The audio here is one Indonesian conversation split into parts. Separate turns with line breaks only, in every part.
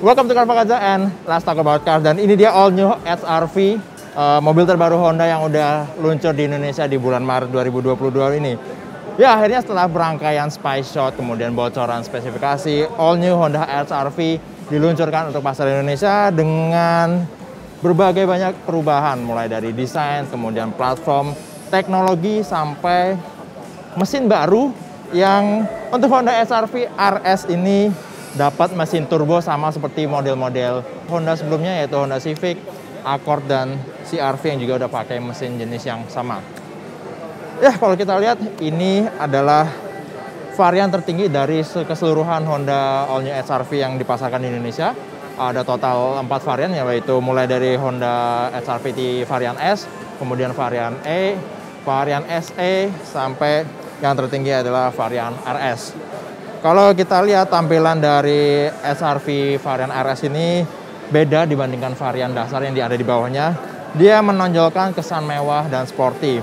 Welcome to Car Pakaza and let's talk about cars. Dan ini dia all new HR-V, mobil terbaru Honda yang udah luncur di Indonesia di bulan Maret 2022 ini. Ya, akhirnya setelah berangkaian spy shot, kemudian bocoran spesifikasi, all new Honda HR-V diluncurkan untuk pasar Indonesia dengan berbagai banyak perubahan, mulai dari desain, kemudian platform, teknologi, sampai mesin baru yang untuk Honda HR-V RS ini dapat mesin turbo sama seperti model-model Honda sebelumnya, yaitu Honda Civic, Accord, dan CR-V yang juga udah pakai mesin jenis yang sama. Ya, kalau kita lihat ini adalah varian tertinggi dari keseluruhan Honda All New HR-V yang dipasarkan di Indonesia. Ada total 4 varian, yaitu mulai dari Honda HR-V di varian S, kemudian varian E, varian SE, sampai yang tertinggi adalah varian RS. Kalau kita lihat tampilan dari HR-V varian RS ini beda dibandingkan varian dasar yang ada di bawahnya. Dia menonjolkan kesan mewah dan sporty.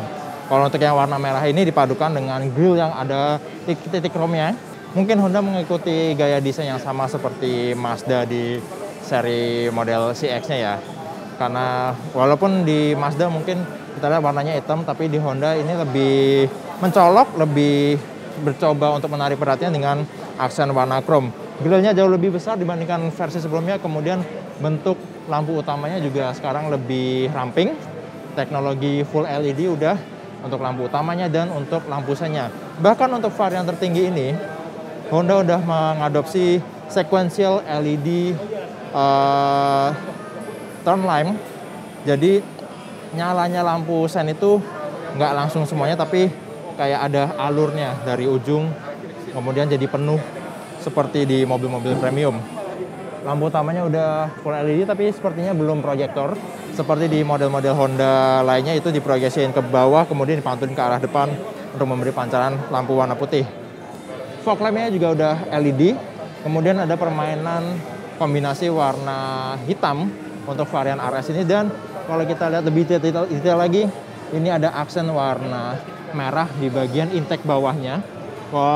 Kalau untuk yang warna merah ini dipadukan dengan grill yang ada titik-titik chrome-nya. Mungkin Honda mengikuti gaya desain yang sama seperti Mazda di seri model CX-nya ya. Karena walaupun di Mazda mungkin kita lihat warnanya hitam, tapi di Honda ini lebih mencolok, lebih bercoba untuk menarik perhatian dengan aksen warna chrome. Grillnya jauh lebih besar dibandingkan versi sebelumnya, kemudian bentuk lampu utamanya juga sekarang lebih ramping. Teknologi full LED udah untuk lampu utamanya dan untuk lampu senya. Bahkan untuk varian tertinggi ini, Honda udah mengadopsi sequential LED turn lamp. Jadi nyalanya lampu sen itu nggak langsung semuanya, tapi kayak ada alurnya dari ujung, kemudian jadi penuh seperti di mobil-mobil premium. Lampu utamanya udah full LED, tapi sepertinya belum proyektor. Seperti di model-model Honda lainnya itu diproyeksiin ke bawah, kemudian dipantulin ke arah depan untuk memberi pancaran lampu warna putih. Fog lampnya juga udah LED, kemudian ada permainan kombinasi warna hitam untuk varian RS ini. Dan kalau kita lihat lebih detail lagi, ini ada aksen warna merah di bagian intake bawahnya,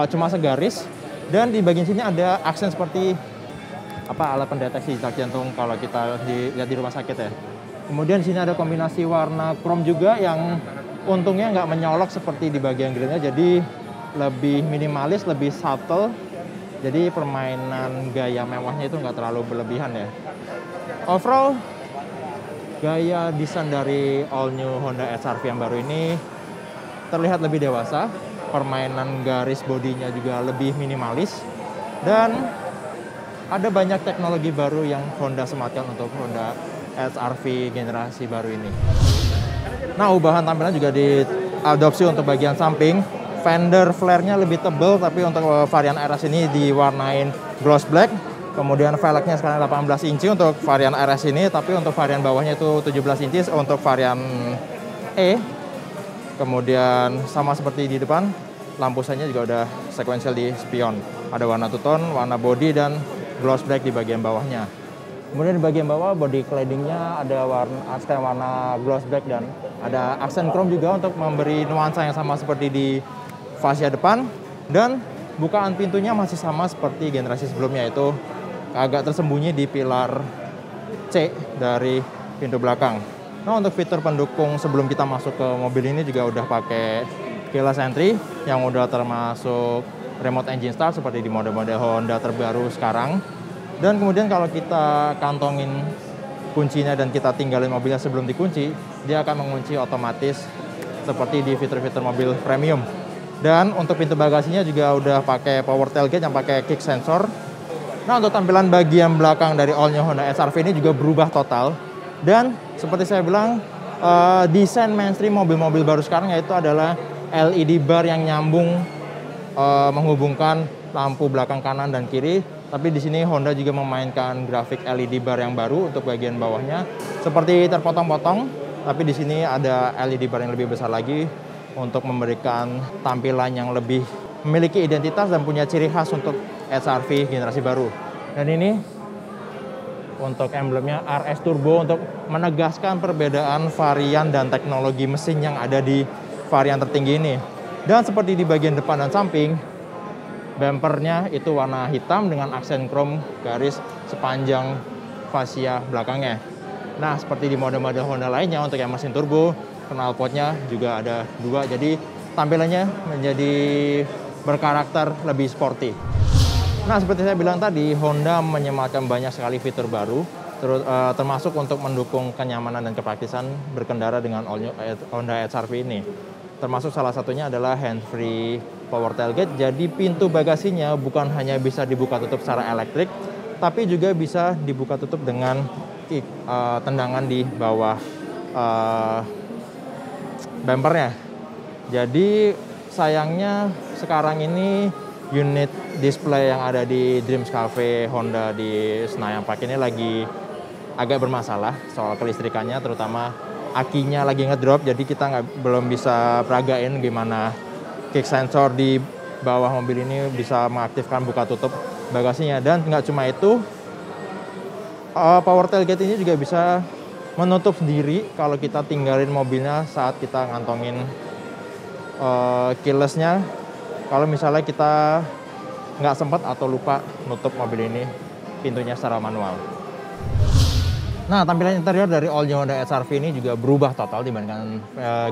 cuma segaris. Dan di bagian sini ada aksen seperti alat pendeteksi detak jantung kalau kita lihat di rumah sakit ya. Kemudian di sini ada kombinasi warna chrome juga yang untungnya nggak menyolok seperti di bagian grillnya, jadi lebih minimalis, lebih subtle. Jadi permainan gaya mewahnya itu nggak terlalu berlebihan ya. Overall, gaya desain dari all new Honda HR-V yang baru ini terlihat lebih dewasa. Permainan garis bodinya juga lebih minimalis. Dan ada banyak teknologi baru yang Honda sematkan untuk Honda HR-V generasi baru ini. Nah, ubahan tampilan juga diadopsi untuk bagian samping. Fender flare-nya lebih tebal, tapi untuk varian RS ini diwarnain gloss black. Kemudian velgnya sekarang 18 inci untuk varian RS ini, tapi untuk varian bawahnya itu 17 inci untuk varian E. Kemudian sama seperti di depan, lampu senya juga udah sequential di spion. Ada warna two-tone, warna body, dan gloss black di bagian bawahnya. Kemudian di bagian bawah body cladding-nya ada warna gloss black dan ada aksen chrome juga untuk memberi nuansa yang sama seperti di fascia depan. Dan bukaan pintunya masih sama seperti generasi sebelumnya, yaitu agak tersembunyi di pilar C dari pintu belakang. Nah, untuk fitur pendukung sebelum kita masuk ke mobil ini juga udah pakai keyless entry yang udah termasuk remote engine start seperti di model-model Honda terbaru sekarang. Dan kemudian kalau kita kantongin kuncinya dan kita tinggalin mobilnya sebelum dikunci, dia akan mengunci otomatis seperti di fitur-fitur mobil premium. Dan untuk pintu bagasinya juga udah pakai power tailgate yang pakai kick sensor. Nah, untuk tampilan bagian belakang dari all new Honda HR-V ini juga berubah total. Dan seperti saya bilang, desain mainstream mobil-mobil baru sekarang yaitu adalah LED bar yang nyambung menghubungkan lampu belakang kanan dan kiri. Tapi di sini Honda juga memainkan grafik LED bar yang baru untuk bagian bawahnya, seperti terpotong-potong. Tapi di sini ada LED bar yang lebih besar lagi untuk memberikan tampilan yang lebih memiliki identitas dan punya ciri khas untuk HR-V generasi baru. Dan ini untuk emblemnya RS Turbo untuk menegaskan perbedaan varian dan teknologi mesin yang ada di varian tertinggi ini. Dan seperti di bagian depan dan samping, bumpernya itu warna hitam dengan aksen chrome garis sepanjang fascia belakangnya. Nah, seperti di mode-mode Honda lainnya untuk yang mesin turbo, knalpotnya juga ada 2, jadi tampilannya menjadi berkarakter lebih sporty. Nah, seperti saya bilang tadi, Honda menyematkan banyak sekali fitur baru, termasuk untuk mendukung kenyamanan dan kepraktisan berkendara dengan Honda HR-V ini. Termasuk salah satunya adalah hand-free power tailgate, jadi pintu bagasinya bukan hanya bisa dibuka tutup secara elektrik, tapi juga bisa dibuka tutup dengan tendangan di bawah bumpernya. Jadi sayangnya sekarang ini unit display yang ada di Dreams Cafe Honda di Senayan Park ini lagi agak bermasalah soal kelistrikannya, terutama akinya lagi ngedrop, jadi kita belum bisa peragain gimana kick sensor di bawah mobil ini bisa mengaktifkan buka tutup bagasinya. Dan nggak cuma itu, power tailgate ini juga bisa menutup sendiri kalau kita tinggalin mobilnya saat kita ngantongin keyless-nya. Kalau misalnya kita nggak sempat atau lupa nutup mobil ini pintunya secara manual. Nah, tampilan interior dari all new Honda HR-V ini juga berubah total dibandingkan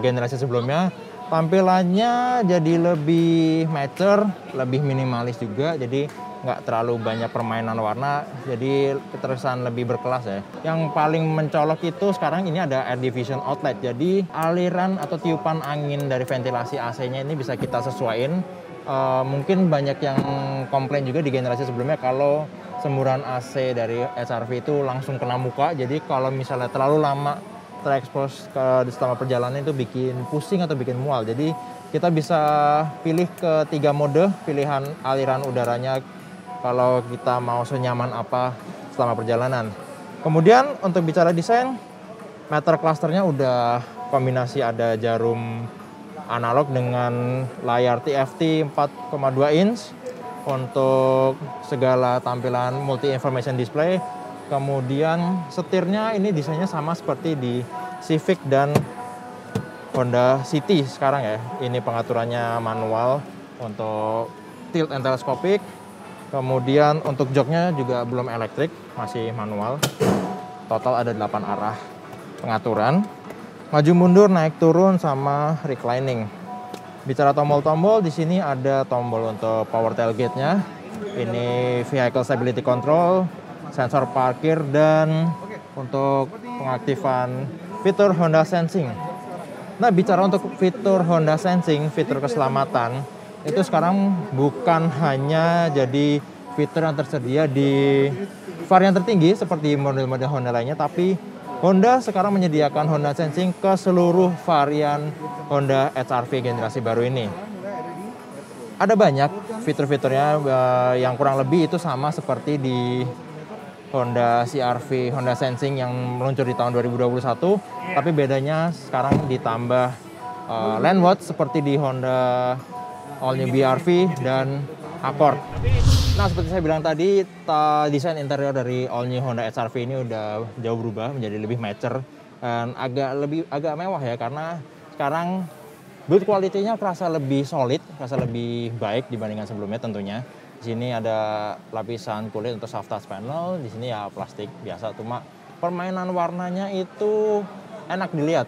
generasi sebelumnya. Tampilannya jadi lebih mature, lebih minimalis juga, jadi nggak terlalu banyak permainan warna, jadi terkesan lebih berkelas ya. Yang paling mencolok itu sekarang ini ada air diffusion outlet, jadi aliran atau tiupan angin dari ventilasi AC-nya ini bisa kita sesuaiin. Mungkin banyak yang komplain juga di generasi sebelumnya kalau semburan AC dari HR-V itu langsung kena muka, jadi kalau misalnya terlalu lama terekspos selama perjalanan itu bikin pusing atau bikin mual. Jadi kita bisa pilih ke 3 mode pilihan aliran udaranya kalau kita mau senyaman apa selama perjalanan. Kemudian untuk bicara desain, meter clusternya udah kombinasi ada jarum analog dengan layar TFT 4,2 inch untuk segala tampilan multi information display. Kemudian setirnya ini desainnya sama seperti di Civic dan Honda City sekarang ya. Ini pengaturannya manual untuk tilt and telescopic. Kemudian untuk joknya juga belum elektrik, masih manual. Total ada 8 arah pengaturan. Maju mundur, naik turun, sama reclining. Bicara tombol-tombol, di sini ada tombol untuk power tailgate-nya. Ini vehicle stability control, sensor parkir, dan untuk pengaktifan fitur Honda Sensing. Nah, bicara untuk fitur Honda Sensing, fitur keselamatan, itu sekarang bukan hanya jadi fitur yang tersedia di varian tertinggi seperti model-model Honda lainnya, tapi Honda sekarang menyediakan Honda Sensing ke seluruh varian Honda HR-V generasi baru ini. Ada banyak fitur-fiturnya yang kurang lebih itu sama seperti di Honda CR-V, Honda Sensing yang meluncur di tahun 2021, tapi bedanya sekarang ditambah lane watch seperti di Honda All New BR-V dan Accord. Nah, seperti saya bilang tadi, desain interior dari all new Honda HR-V ini udah jauh berubah menjadi lebih mature dan agak mewah ya, karena sekarang build quality-nya kerasa lebih solid, kerasa lebih baik dibandingkan sebelumnya tentunya. Di sini ada lapisan kulit untuk soft touch panel, di sini ya plastik biasa, cuma permainan warnanya itu enak dilihat.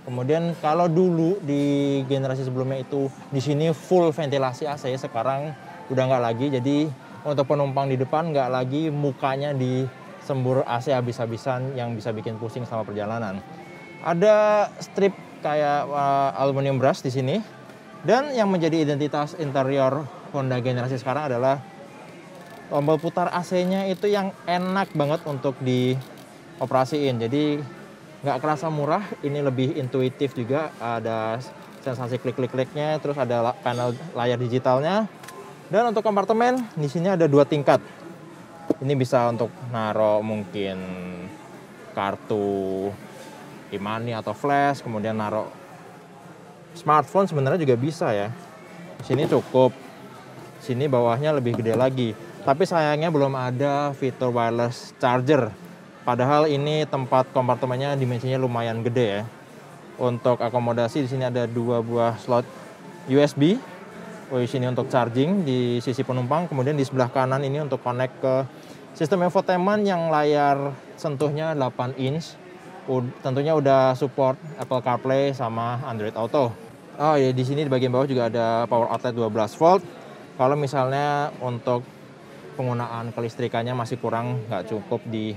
Kemudian kalau dulu di generasi sebelumnya itu di sini full ventilasi AC, sekarang udah nggak lagi. Jadi untuk penumpang di depan nggak lagi mukanya disembur AC habis-habisan yang bisa bikin pusing selama perjalanan. Ada strip kayak aluminium brush di sini. Dan yang menjadi identitas interior Honda generasi sekarang adalah tombol putar AC-nya itu yang enak banget untuk dioperasiin. Jadi nggak kerasa murah, ini lebih intuitif juga, ada sensasi klik-klik-kliknya, terus ada panel layar digitalnya. Dan untuk kompartemen, di sini ada 2 tingkat. Ini bisa untuk naruh mungkin kartu e-money atau flash, kemudian naruh smartphone sebenarnya juga bisa ya. Di sini cukup, sini bawahnya lebih gede lagi. Tapi sayangnya belum ada fitur wireless charger. Padahal ini tempat kompartemennya dimensinya lumayan gede ya. Untuk akomodasi di sini ada 2 buah slot USB. Di sini untuk charging di sisi penumpang, kemudian di sebelah kanan ini untuk connect ke Sistem infotainment yang layar sentuhnya 8 inch. Tentunya udah support Apple CarPlay sama Android Auto. Oh ya, di sini di bagian bawah juga ada power outlet 12 volt. Kalau misalnya untuk penggunaan kelistrikannya masih kurang, nggak cukup di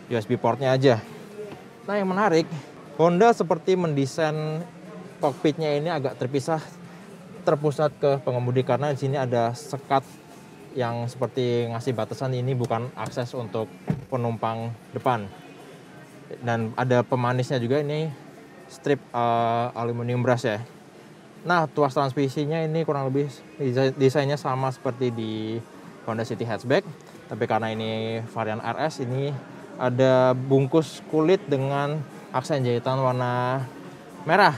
USB portnya aja. Nah, yang menarik, Honda seperti mendesain kokpitnya ini agak terpusat ke pengemudi, karena di sini ada sekat yang seperti ngasih batasan ini bukan akses untuk penumpang depan. Dan ada pemanisnya juga, ini strip aluminium brush ya. Nah, tuas transmisinya ini kurang lebih desainnya sama seperti di Honda City Hatchback, tapi karena ini varian RS, ini ada bungkus kulit dengan aksen jahitan warna merah.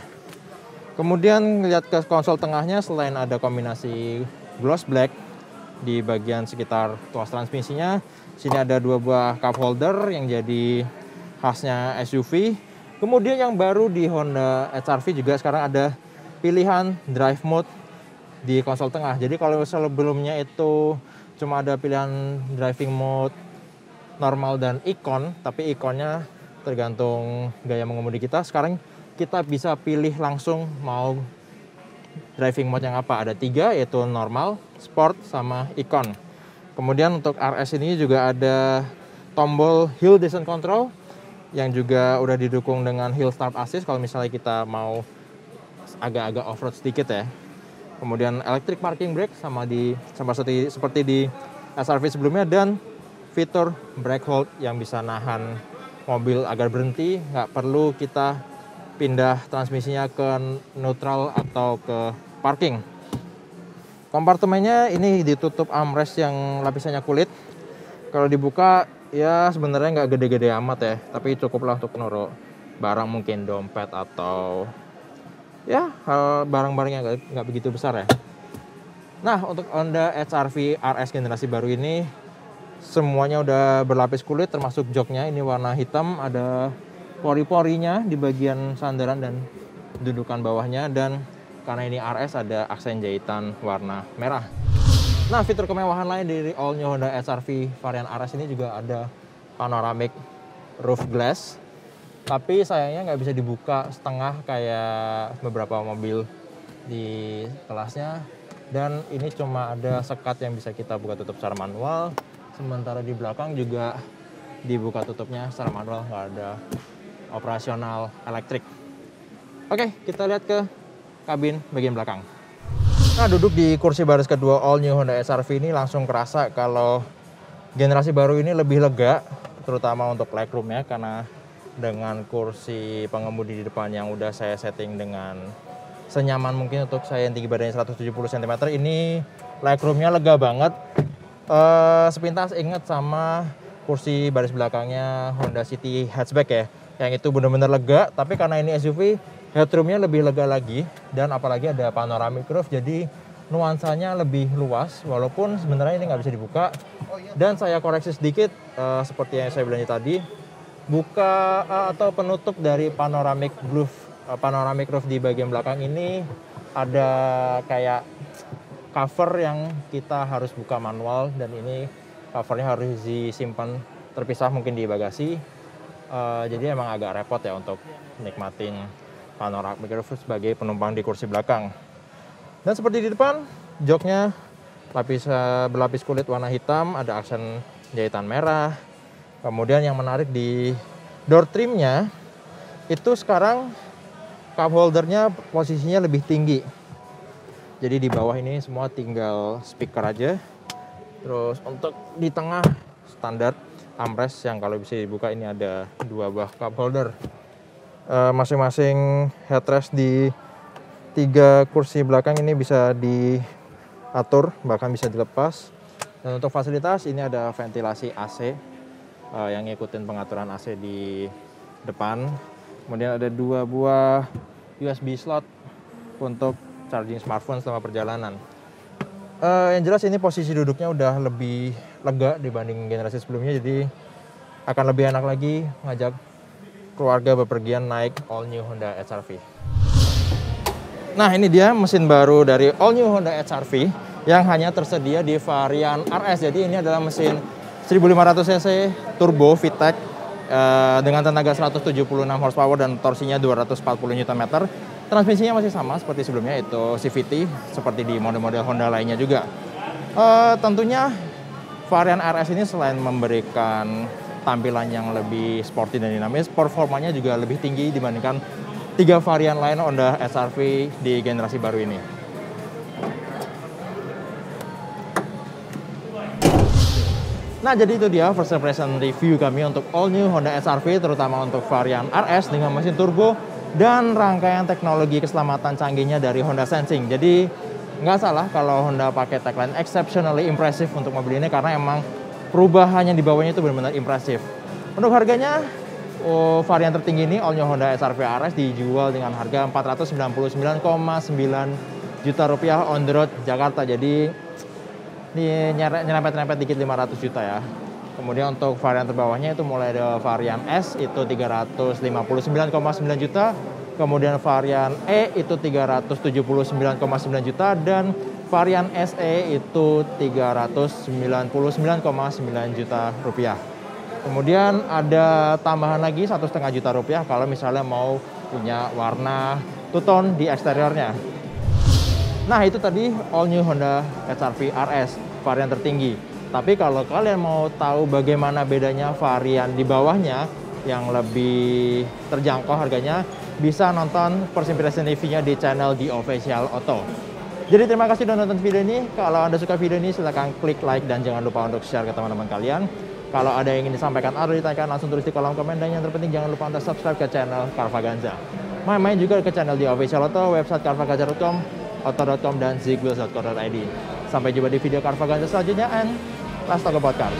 Kemudian lihat ke konsol tengahnya, selain ada kombinasi gloss black di bagian sekitar tuas transmisinya, sini ada 2 buah cup holder yang jadi khasnya SUV. Kemudian yang baru di Honda HR-V juga sekarang ada pilihan drive mode di konsol tengah. Jadi kalau sebelumnya itu cuma ada pilihan driving mode normal dan icon, tapi ikonnya tergantung gaya mengemudi kita. Sekarang kita bisa pilih langsung mau driving mode yang apa. Ada 3, yaitu normal, sport, sama icon. Kemudian untuk RS ini juga ada tombol hill descent control yang juga udah didukung dengan hill start assist kalau misalnya kita mau agak-agak off-road sedikit ya. Kemudian electric parking brake sama seperti di SR-V sebelumnya, dan fitur brake hold yang bisa nahan mobil agar berhenti, nggak perlu kita pindah transmisinya ke neutral atau ke parking. Kompartemennya ini ditutup armrest yang lapisannya kulit. Kalau dibuka ya sebenarnya nggak gede-gede amat ya, tapi cukuplah untuk naruh barang, mungkin dompet atau ya hal barang-barang yang nggak begitu besar ya. Nah, untuk Honda HR-V RS generasi baru ini semuanya udah berlapis kulit, termasuk joknya ini warna hitam, ada pori-porinya di bagian sandaran dan dudukan bawahnya, dan karena ini RS ada aksen jahitan warna merah. Nah, fitur kemewahan lain dari all new Honda HR-V varian RS ini juga ada panoramic roof glass, tapi sayangnya nggak bisa dibuka setengah kayak beberapa mobil di kelasnya, dan ini cuma ada sekat yang bisa kita buka tutup secara manual, sementara di belakang juga dibuka tutupnya secara manual, nggak ada operasional elektrik. Oke, kita lihat ke kabin bagian belakang. Nah, duduk di kursi baris kedua all new Honda HR-V ini langsung kerasa kalau generasi baru ini lebih lega, terutama untuk legroomnya, karena dengan kursi pengemudi di depan yang udah saya setting dengan senyaman mungkin untuk saya yang tinggi badannya 170 cm, ini legroomnya lega banget. Sepintas ingat sama kursi baris belakangnya Honda City Hatchback ya, yang itu benar-benar lega, tapi karena ini SUV, headroomnya lebih lega lagi, dan apalagi ada panoramic roof, jadi nuansanya lebih luas, walaupun sebenarnya ini nggak bisa dibuka. Dan saya koreksi sedikit, seperti yang saya bilang tadi, buka atau penutup dari panoramic roof di bagian belakang ini ada kayak cover yang kita harus buka manual, dan ini covernya harus disimpan terpisah mungkin di bagasi. Jadi emang agak repot ya untuk nikmatin panoramic roof sebagai penumpang di kursi belakang. Dan seperti di depan, joknya berlapis kulit warna hitam, ada aksen jahitan merah. Kemudian yang menarik di door trimnya itu sekarang cup holdernya posisinya lebih tinggi. Jadi di bawah ini semua tinggal speaker aja. Terus untuk di tengah standar armrest yang kalau bisa dibuka, ini ada 2 buah cup holder. Masing-masing headrest di 3 kursi belakang ini bisa diatur, bahkan bisa dilepas. Dan untuk fasilitas ini ada ventilasi AC yang ngikutin pengaturan AC di depan. Kemudian ada 2 buah USB slot untuk charging smartphone selama perjalanan. Yang jelas ini posisi duduknya udah lebih lega dibanding generasi sebelumnya, jadi akan lebih enak lagi ngajak keluarga bepergian naik all new Honda HR-V. Nah, ini dia mesin baru dari all new Honda HR-V yang hanya tersedia di varian RS. Jadi ini adalah mesin 1500 cc turbo VTEC dengan tenaga 176 horsepower dan torsinya 240 Nm. Transmisinya masih sama seperti sebelumnya, itu CVT seperti di model-model Honda lainnya juga. Tentunya varian RS ini selain memberikan tampilan yang lebih sporty dan dinamis, performanya juga lebih tinggi dibandingkan 3 varian lain Honda HR-V di generasi baru ini. Nah, jadi itu dia first impression review kami untuk all new Honda HR-V, terutama untuk varian RS dengan mesin turbo dan rangkaian teknologi keselamatan canggihnya dari Honda Sensing. Jadi nggak salah kalau Honda pakai tagline exceptionally impressive untuk mobil ini, karena emang perubahan yang dibawanya itu benar-benar impresif. Untuk harganya, varian tertinggi ini all new Honda HR-V RS dijual dengan harga 499,9 juta rupiah on the road Jakarta. Jadi ini nyerempet-nyerempet dikit 500 juta ya. Kemudian untuk varian terbawahnya itu mulai dari varian S itu 359,9 juta. Kemudian varian E itu 379,9 juta. Dan varian SE itu 399,9 juta rupiah. Kemudian ada tambahan lagi 1,5 juta rupiah kalau misalnya mau punya warna two-tone di eksteriornya. Nah, itu tadi all new Honda HR-V RS varian tertinggi. Tapi kalau kalian mau tahu bagaimana bedanya varian di bawahnya yang lebih terjangkau harganya, bisa nonton first impression review-nya di channel The Official Auto. Jadi terima kasih sudah nonton video ini. Kalau Anda suka video ini, silahkan klik like dan jangan lupa untuk share ke teman-teman kalian. Kalau ada yang ingin disampaikan atau ditanyakan, langsung tulis di kolom komen. Dan yang terpenting, jangan lupa untuk subscribe ke channel Carvaganza. Main-main juga ke channel The Official Auto, website carvaganza.com, auto.com, dan zigwheels.co.id. Sampai jumpa di video Carvaganza selanjutnya, and let's talk about cars.